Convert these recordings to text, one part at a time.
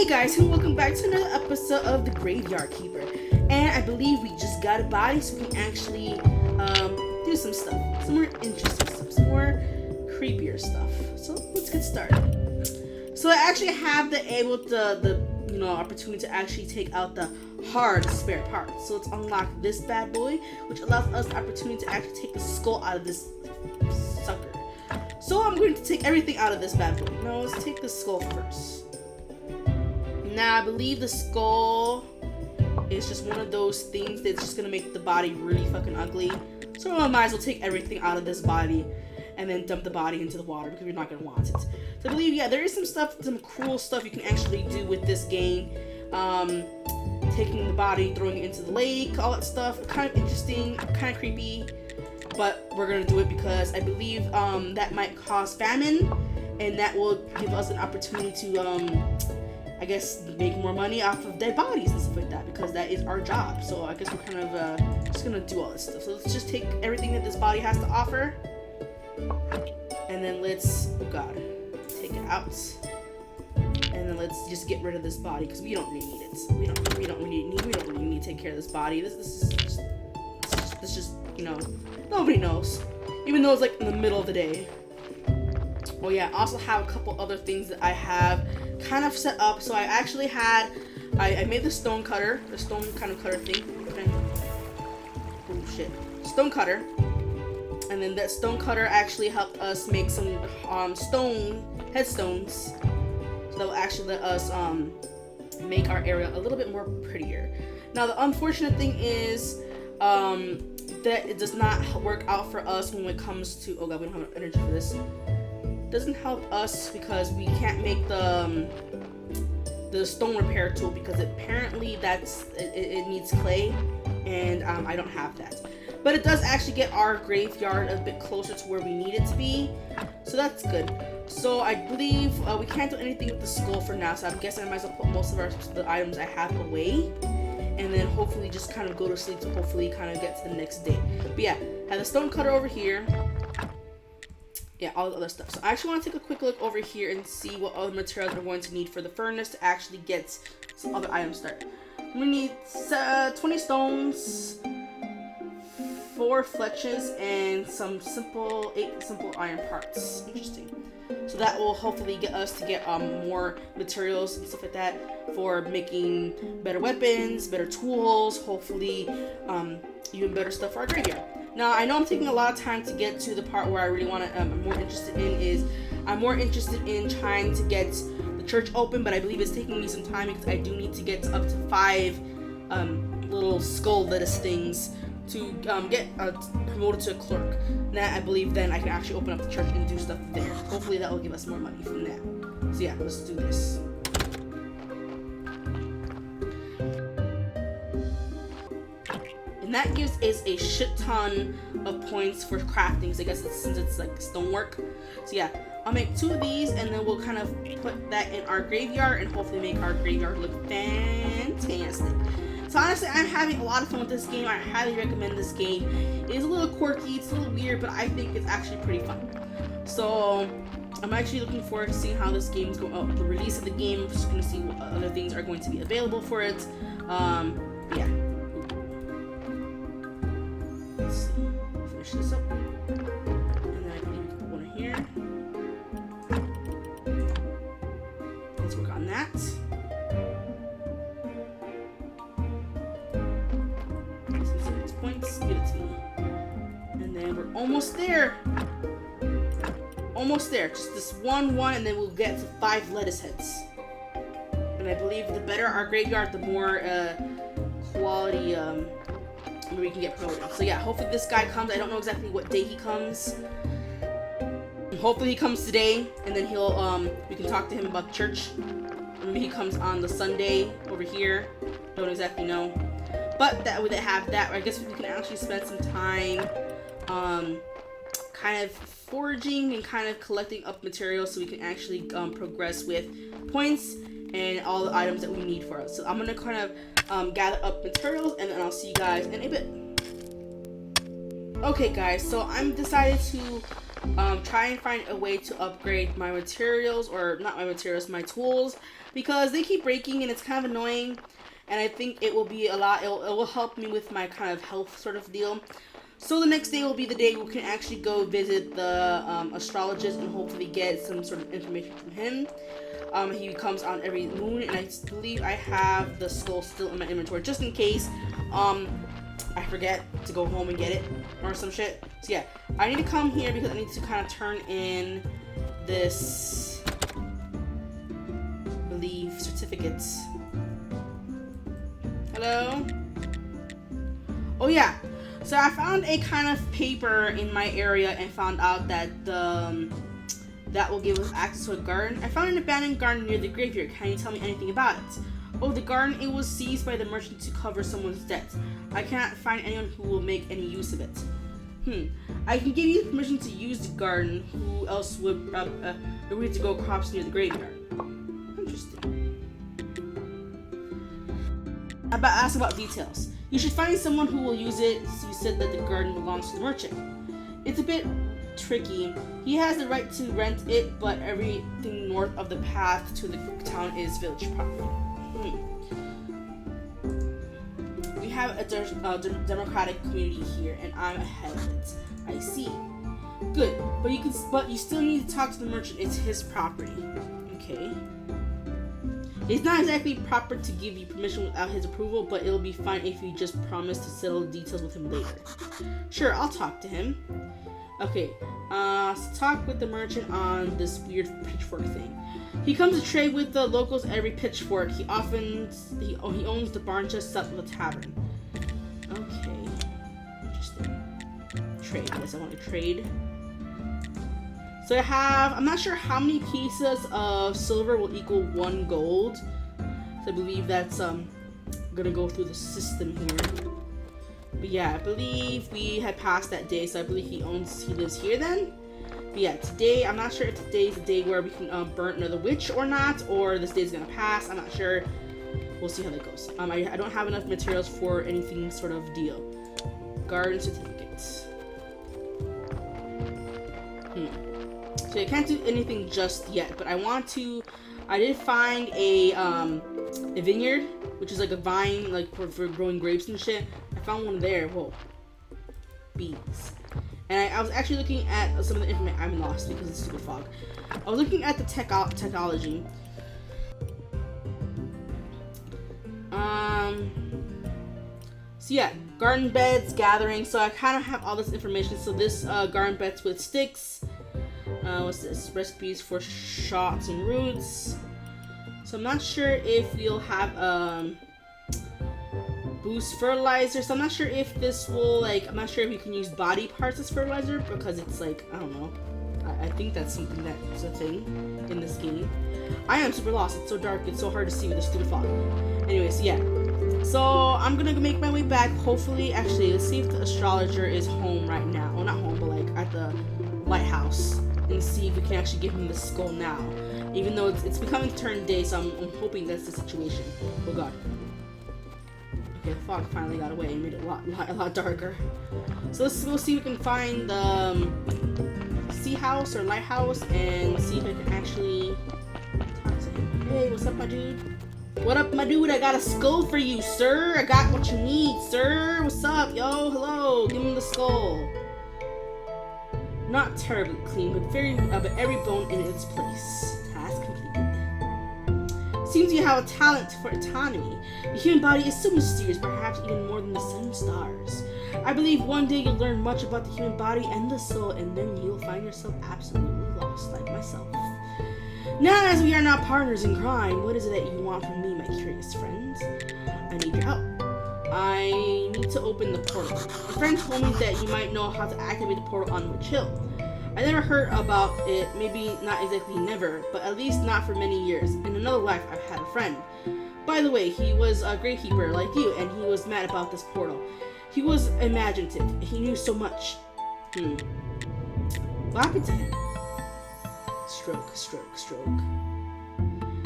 Guys, and welcome back to another episode of The Graveyard Keeper. And I believe we just got a body so we can actually do some stuff. Some more interesting stuff. Some more creepier stuff. So let's get started. So I actually have the opportunity to actually take out the hard spare parts. So let's unlock this bad boy, which allows us the opportunity to actually take the skull out of this sucker. So I'm going to take everything out of this bad boy. No, let's take the skull first. Now, I believe the skull is just one of those things that's just gonna make the body really fucking ugly. So I might as well take everything out of this body and then dump the body into the water because you're not gonna want it. So I believe, yeah, there is some cool stuff you can actually do with this game. Taking the body, throwing it into the lake, all that stuff. Kind of interesting, kind of creepy, but we're gonna do it because I believe that might cause famine, and that will give us an opportunity to I guess make more money off of dead bodies and stuff like that, because that is our job. So I guess we're kind of just gonna do all this stuff. So let's just take everything that this body has to offer, and then let's, oh god, take it out, and then let's just get rid of this body because we don't really need it. We don't really need to take care of this body. This is just nobody knows, even though it's like in the middle of the day. Oh yeah, I also have a couple other things that I have kind of set up. So I actually had, I made the stone cutter, the stone kind of cutter thing. Oh shit, stone cutter. And then that stone cutter actually helped us make some stone headstones. So that will actually let us make our area a little bit more prettier. Now the unfortunate thing is that it does not work out for us when it comes to, oh god, we don't have enough energy for this. Doesn't help us because we can't make the stone repair tool because apparently it needs clay, and I don't have that. But it does actually get our graveyard a bit closer to where we need it to be, so that's good. So I believe we can't do anything with the skull for now, so I'm guessing I might as well put most of the items I have away, and then hopefully just kind of go to sleep to hopefully kind of get to the next day. But yeah, I have the stone cutter over here. Yeah, all the other stuff. So I actually want to take a quick look over here and see what other materials we're going to need for the furnace to actually get some other items started. We need 20 stones, 4 fletches, and 8 simple iron parts. Interesting. So that will hopefully get us to get more materials and stuff like that for making better weapons, better tools, hopefully even better stuff for our graveyard. Now, I know I'm taking a lot of time to get to the part where I really want to, I'm more interested in trying to get the church open, but I believe it's taking me some time because I do need to get up to 5 little skull lettuce things to get promoted to a clerk. And that, I believe, then I can actually open up the church and do stuff there. Hopefully that will give us more money from that. So yeah, let's do this. And that gives us a shit ton of points for crafting. So I guess since it's like stonework. So yeah, I'll make 2 of these, and then we'll kind of put that in our graveyard and hopefully make our graveyard look fantastic. So honestly, I'm having a lot of fun with this game. I highly recommend this game. It is a little quirky, it's a little weird, but I think it's actually pretty fun. So I'm actually looking forward to seeing how this game is going. Oh, the release of the game. I'm just going to see what other things are going to be available for it. Yeah. Let's see. Finish this up. And then I believe we can put one here. Let's work on that. Points, give it to me. And then we're almost there. Almost there. Just this one, and then we'll get to 5 lettuce heads. And I believe the better our graveyard, the more quality we can get promoted. So yeah, hopefully this guy comes. I don't know exactly what day he comes. Hopefully he comes today, and then we can talk to him about the church. Maybe he comes on the Sunday over here. Don't exactly know. But that would have that. I guess we can actually spend some time kind of foraging and kind of collecting up materials so we can actually progress with points and all the items that we need for us. So I'm gonna kind of gather up materials, and then I'll see you guys in a bit. Okay guys, so I'm decided to try and find a way to upgrade my materials, or not my materials, my tools, because they keep breaking and it's kind of annoying. And I think it will be a lot. It will help me with my kind of health sort of deal. So the next day will be the day we can actually go visit the astrologist and hopefully get some sort of information from him. He comes on every moon, and I believe I have the skull still in my inventory just in case I forget to go home and get it or some shit. So yeah, I need to come here because I need to kind of turn in this, I believe, certificates. Hello? Oh yeah, so I found a kind of paper in my area and found out that that will give us access to a garden. I found an abandoned garden near the graveyard. Can you tell me anything about it? Oh, the garden, it was seized by the merchant to cover someone's debts. I cannot find anyone who will make any use of it. I can give you permission to use the garden. Who else would agree to grow crops near the graveyard? Interesting. Ask about details. You should find someone who will use it. You said that the garden belongs to the merchant. It's a bit tricky. He has the right to rent it, but everything north of the path to the town is village property. We have a democratic community here, and I'm ahead of it. I see. Good, but you still need to talk to the merchant. It's his property. Okay. It's not exactly proper to give you permission without his approval, but it'll be fine if you just promise to settle the details with him later. Sure, I'll talk to him. Okay, so talk with the merchant on this weird pitchfork thing. He comes to trade with the locals every pitchfork. He owns the barn just south of the tavern. Okay, interesting. Trade. Yes, I want to trade. So I'm not sure how many pieces of silver will equal 1 gold. So I believe that's gonna go through the system here. But yeah, I believe we had passed that day, so I believe he lives here then. But yeah, today, I'm not sure if today's the day where we can burn another witch or not, or this day's gonna pass. I'm not sure. We'll see how that goes. I don't have enough materials for anything sort of deal. Garden certificates. So I can't do anything just yet, but I did find a vineyard, which is like a vine, like for growing grapes and shit. I found one there. Whoa. Bees. And I was actually looking at some of the information. I'm lost because of the stupid fog. I was looking at the technology. So yeah, garden beds, gathering. So I kind of have all this information. So this garden beds with sticks. What's this? Recipes for shots and roots. So I'm not sure if we'll have boost fertilizer. So I'm not sure if this will I'm not sure if you can use body parts as fertilizer because it's I don't know. I think that's something that's a thing in this game. I am super lost. It's so dark. It's so hard to see with the stupid fog. Anyways, yeah. So I'm gonna make my way back. Hopefully, actually, let's see if the astrologer is home right now. Well, not home, but at the lighthouse. And see if we can actually give him the skull now. Even though it's becoming turn day, so I'm hoping that's the situation. Oh god. Okay, the fog finally got away and made it a lot darker. So let's go see if we can find the sea house or lighthouse and see if I can actually talk to him. Hey, what's up, my dude? What up, my dude? I got a skull for you, sir. I got what you need, sir. What's up, yo? Hello. Give him the skull. Not terribly clean, but every bone in its place. Task completed. Seems you have a talent for autonomy. The human body is so mysterious, perhaps even more than the sun and stars. I believe one day you'll learn much about the human body and the soul, and then you'll find yourself absolutely lost, like myself. Now, as we are not partners in crime, what is it that you want from me, my curious friends? I need your help. I need to open the portal. A friend told me that you might know how to activate the portal on Witch Hill. I never heard about it, maybe not exactly never, but at least not for many years. In another life, I've had a friend. By the way, he was a gravekeeper like you, and he was mad about this portal. He was imaginative. He knew so much. What happened to him? Stroke, stroke, stroke.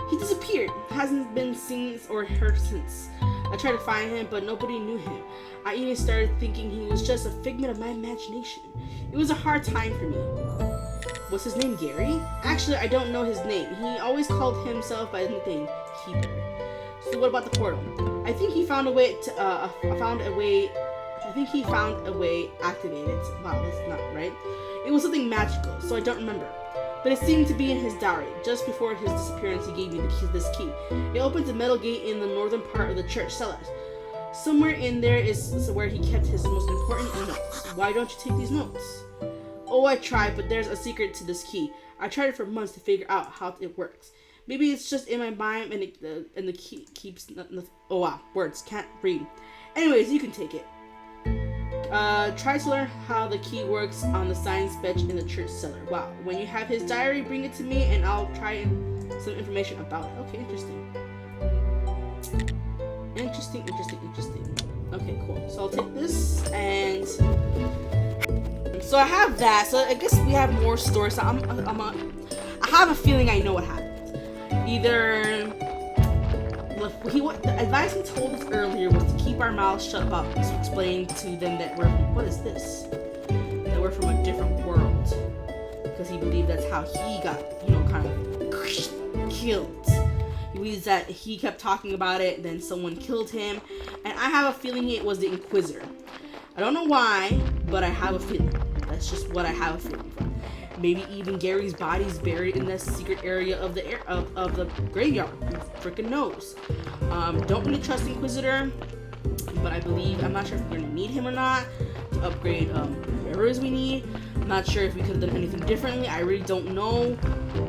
He disappeared. Hasn't been seen or heard since. I tried to find him, but nobody knew him. I even started thinking he was just a figment of my imagination. It was a hard time for me. What's his name, Gary? Actually, I don't know his name. He always called himself by his nickname, Keeper. So what about the portal? I think he found a way activated. Wow, that's not right. It was something magical, so I don't remember. But it seemed to be in his diary. Just before his disappearance, he gave me this key. It opens a metal gate in the northern part of the church cellars. Somewhere in there is where he kept his most important notes. Why don't you take these notes? Oh, I tried, but there's a secret to this key. I tried it for months to figure out how it works. Maybe it's just in my mind, and the key keeps. Oh wow, words can't read. Anyways, you can take it. Try to learn how the key works on the science bench in the church cellar. Wow. When you have his diary, bring it to me, and I'll try some information about it. Okay, interesting. Interesting. Okay, cool. So I'll take this, and so I have that. So I guess we have more stories. So I have a feeling I know what happened. Either the advice he told us earlier was to keep our mouths shut about to explain to them that what is this? That we're from a different world. Because he believed that's how he got, kind of killed. He believes that he kept talking about it, then someone killed him. And I have a feeling it was the Inquisitor. I don't know why, but I have a feeling. That's just what I have a feeling from. Maybe even Gary's body's buried in that secret area of the graveyard. Who freaking knows? Don't really trust Inquisitor, but I'm not sure if we're gonna need him or not to upgrade whatever it is we need. I'm not sure if we could have done anything differently. I really don't know.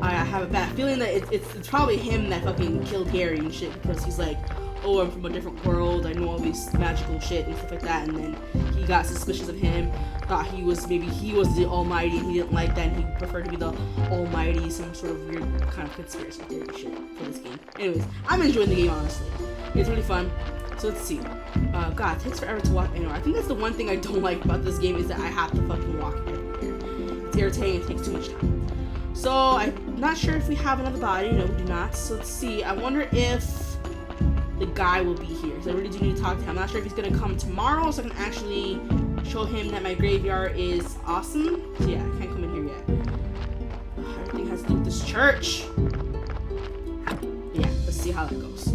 I have a bad feeling that it's probably him that fucking killed Gary and shit, because he's like, oh, I'm from a different world, I know all these magical shit and stuff like that, and then he got suspicious of him, thought he was the Almighty, and he didn't like that, and he preferred to be the Almighty, some sort of weird kind of conspiracy theory shit for this game. Anyways, I'm enjoying the game, honestly. It's really fun. So let's see. God, it takes forever to walk anywhere. I think that's the one thing I don't like about this game, is that I have to fucking walk everywhere. It's irritating, it takes too much time. So I'm not sure if we have another body. No, we do not. So let's see. I wonder if the guy will be here, because I really do need to talk to him. I'm not sure if he's gonna come tomorrow, so I can actually show him that my graveyard is awesome. So yeah, I can't come in here yet. Everything has to do with this church. Yeah, let's see how that goes.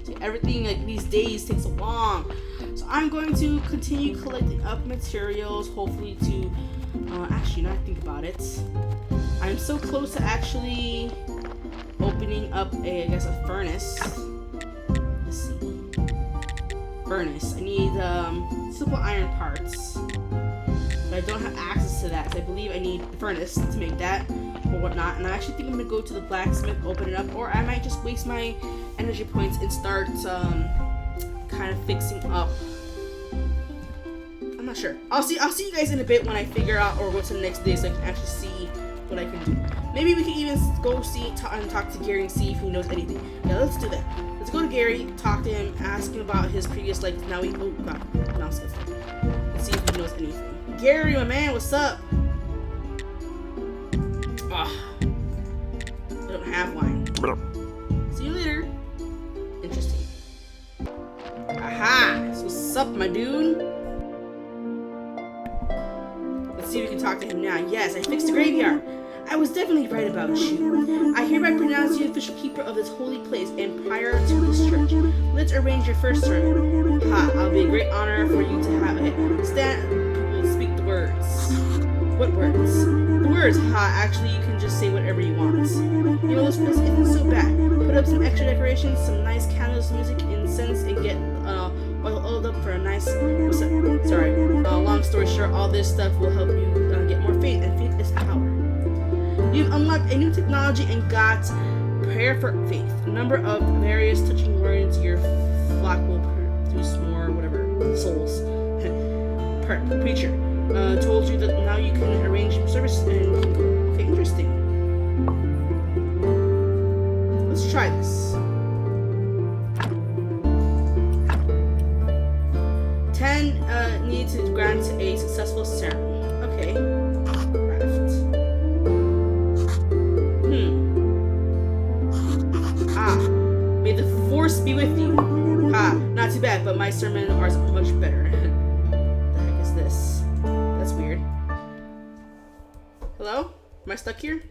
See, everything like these days takes so long. So I'm going to continue collecting up materials, hopefully to actually, now I think about it, I'm so close to actually opening up a furnace. Let's see. Furnace. I need simple iron parts, but I don't have access to that. So I believe I need the furnace to make that or whatnot. And I actually think I'm gonna go to the blacksmith, open it up, or I might just waste my energy points and start kind of fixing up. I'm not sure. I'll see you guys in a bit when I figure out or go to the next day, so I can actually see what I can do. Maybe we can even go and talk to Gary and see if he knows anything. Yeah, let's do that. Let's go to Gary, talk to him, ask him about his previous life. Let's see if he knows anything. Gary, my man, what's up? I don't have wine. See you later. Interesting. Aha! So what's up, my dude? Let's see if we can talk to him now. Yes, I fixed the graveyard. I was definitely right about you. I hereby pronounce you official keeper of this holy place and prior to this church. Let's arrange your first sermon. I'll be a great honor for you to have it. Stand, people speak the words. What words? The words, actually you can just say whatever you want. This place isn't so bad. Put up some extra decorations, some nice candles, music, incense, and get oiled up for a nice, long story short, all this stuff will help you get more faith, and faith is power. You've unlocked a new technology and got prayer for faith. A number of various touching words. Your flock will produce more, souls. Preacher told you that now you can arrange service and you can go. Okay, interesting. Let's try this. 10 need to grant a successful ceremony. Okay. May the force be with you. Ha, not too bad, but my sermons are much better. The heck is this? That's weird. Hello? Am I stuck here?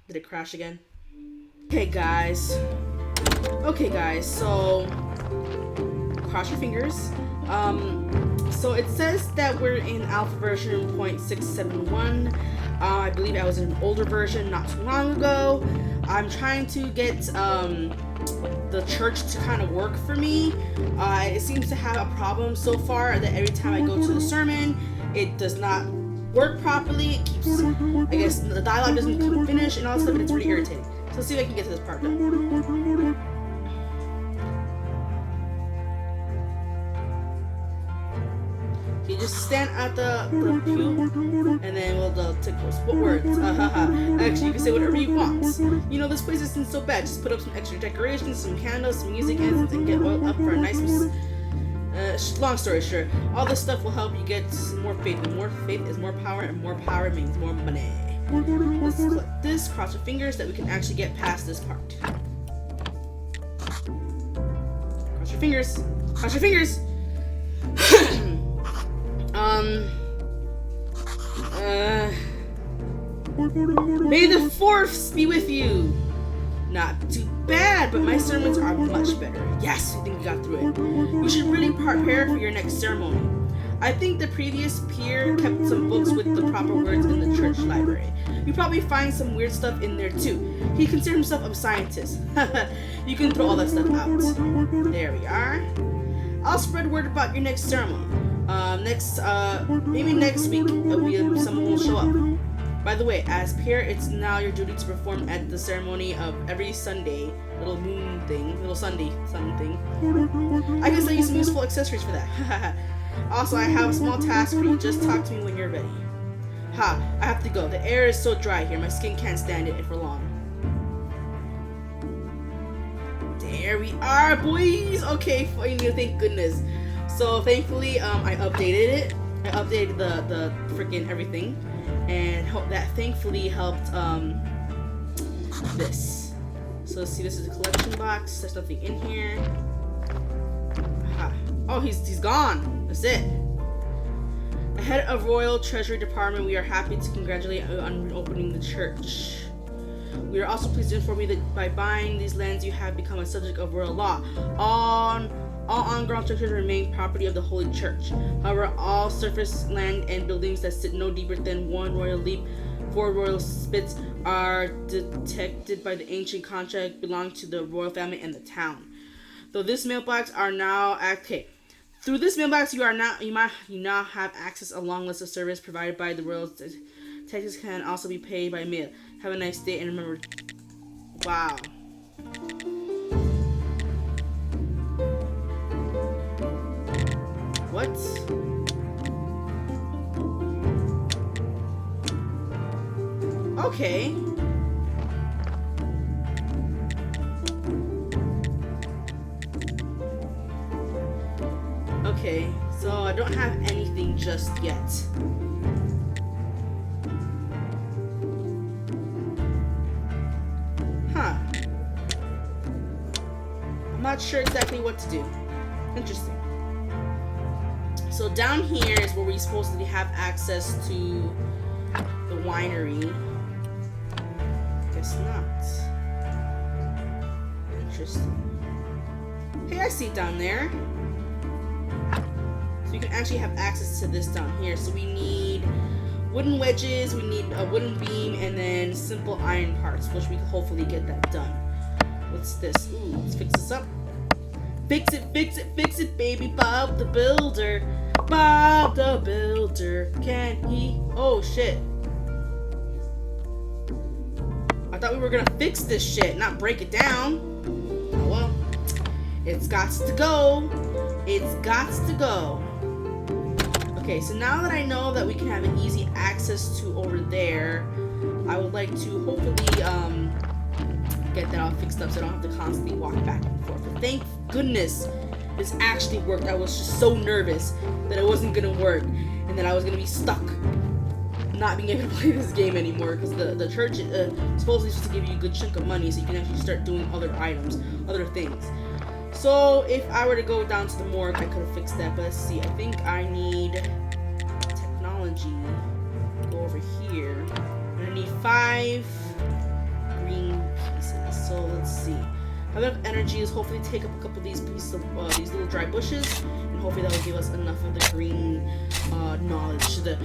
Did it crash again? Okay, guys, so cross your fingers. So it says that we're in alpha version 0.671. I believe I was in an older version not too long ago. I'm trying to get the church to kind of work for me. It seems to have a problem so far that every time I go to the sermon, it does not work properly. It keeps, I guess, the dialogue doesn't finish and all that stuff, and it's really irritating. So let's see if I can get to this part done. You just stand at the pew, and then we'll take what words. Actually, you can say whatever you want. You know, this place isn't so bad. Just put up some extra decorations, some candles, some music ends, and get oil up for a nice. Long story short, all this stuff will help you get more faith. And more faith is more power, and more power means more money. Let's click this, cross your fingers that we can actually get past this part. Cross your fingers. Cross your fingers. May the force be with you. Not too bad, but my sermons are much better. Yes, I think we got through it. You should really prepare for your next ceremony. I think the previous peer kept some books with the proper words in the church library. You probably find some weird stuff in there too. He considered himself a scientist. You can throw all that stuff out. There we are. I'll spread word about your next ceremony. Maybe next week, someone will show up. By the way, as peer, it's now your duty to perform at the ceremony of every Sunday, little Sunday thing. I can sell you some useful accessories for that. Also, I have a small task for you. Just talk to me when you're ready. I have to go. The air is so dry here. My skin can't stand it for long. There we are, boys. Okay, finally, thank goodness. So thankfully, I updated it. I updated the freaking everything, and that thankfully helped this. So let's see. This is a collection box. There's nothing in here. Oh, he's gone. That's it. The head of Royal Treasury Department, we are happy to congratulate you on opening the church. We are also pleased to inform you that by buying these lands, you have become a subject of royal law. All on-ground structures remain property of the Holy Church. However, all surface land and buildings that sit no deeper than 1 royal leap, 4 royal spits are detected by the ancient contract belong to the royal family and the town. Though this mailbox are now through this mailbox, you now have access a long list of service provided by the royal. Taxes can also be paid by mail. Have a nice day and remember. Wow. What? Okay. Okay, so I don't have anything just yet. I'm not sure exactly what to do. Interesting. So down here is where we supposedly have access to the winery. Guess not. Interesting. Hey, I see it down there. So you can actually have access to this down here. So we need wooden wedges, we need a wooden beam, and then simple iron parts, which we can hopefully get that done. What's this? Ooh, let's fix this up. Fix it, fix it, fix it, baby. Bob the Builder. Bob the Builder. Can he? Oh, shit. I thought we were gonna fix this shit, not break it down. Oh, well. It's gots to go. It's gots to go. Okay, so now that I know that we can have an easy access to over there, I would like to hopefully, get that all fixed up so I don't have to constantly walk back and forth. But thank goodness this actually worked. I was just so nervous that it wasn't gonna work and that I was gonna be stuck. not being able to play this game anymore because the church supposedly supposed to give you a good chunk of money so you can actually start doing other items, other things. So if I were to go down to the morgue, I could have fixed that. But let's see. I think I need technology. Go over here. I'm gonna need 5 green pieces. So let's see. I have enough energy is hopefully take up a couple of these pieces of these little dry bushes, and hopefully that will give us enough of the green knowledge, the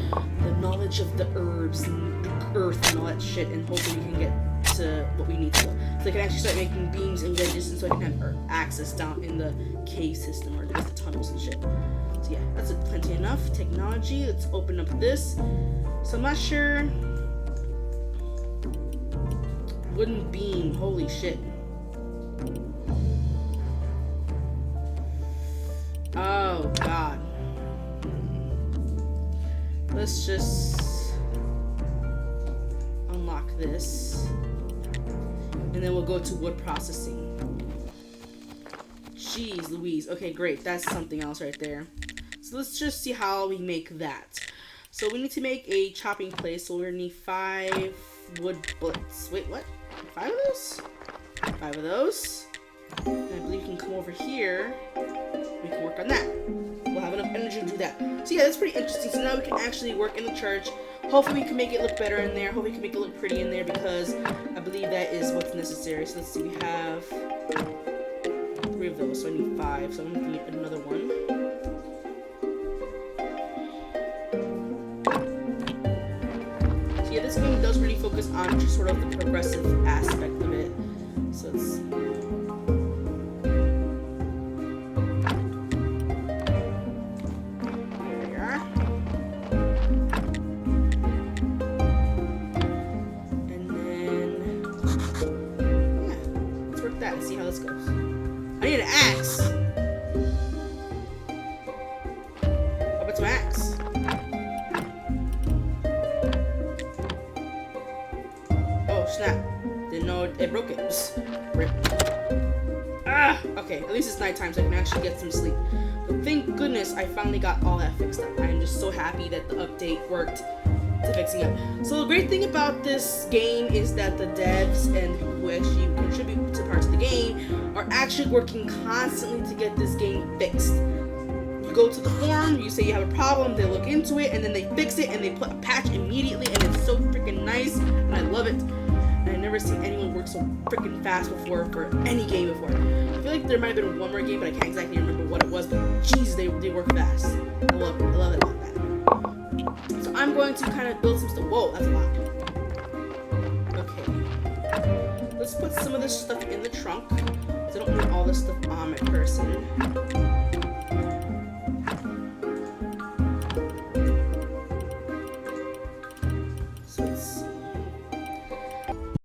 knowledge of the herbs and the earth and all that shit, and hopefully we can get to what we need to go. So I can actually start making beams and wedges, and so I can have access down in the cave system or the tunnels and shit. So yeah, that's plenty enough. Technology. Let's open up this. So I'm not sure. Wooden beam. Holy shit. Oh god. Let's just unlock this. And then we'll go to wood processing. Jeez Louise. Okay, great. That's something else right there. So let's just see how we make that. So we need to make a chopping place. So we're gonna need 5 wood bullets. Wait, what? 5 of those? 5 of those. And I believe we can come over here. We can work on that. We'll have enough energy to do that. So yeah, that's pretty interesting. So now we can actually work in the church. Hopefully we can make it look better in there. Hopefully we can make it look pretty in there because I believe that is what's necessary. So let's see, we have 3 of those, so I need 5. So I'm gonna need another one. So yeah, this game does really focus on just sort of the progressive aspect of it. So let's see. See how this goes. I need an axe. Oh, what's my axe? Oh snap! Didn't know it broke it. Rip. Ah. Okay. At least it's nighttime, so I can actually get some sleep. But thank goodness I finally got all that fixed up. I am just so happy that the update worked to fixing it. So the great thing about this game is that the devs and people who actually contribute to parts of the game are actually working constantly to get this game fixed. You go to the forum, you say you have a problem, they look into it, and then they fix it, and they put a patch immediately, and it's so freaking nice, and I love it. And I've never seen anyone work so freaking fast before for any game before. I feel like there might have been one more game, but I can't exactly remember what it was, but jeez, they work fast. I love it. I love it like that. So I'm going to kind of build some stuff. Whoa, that's a lot. Okay. Let's put some of this stuff in the trunk. Because I don't need all this stuff on my person.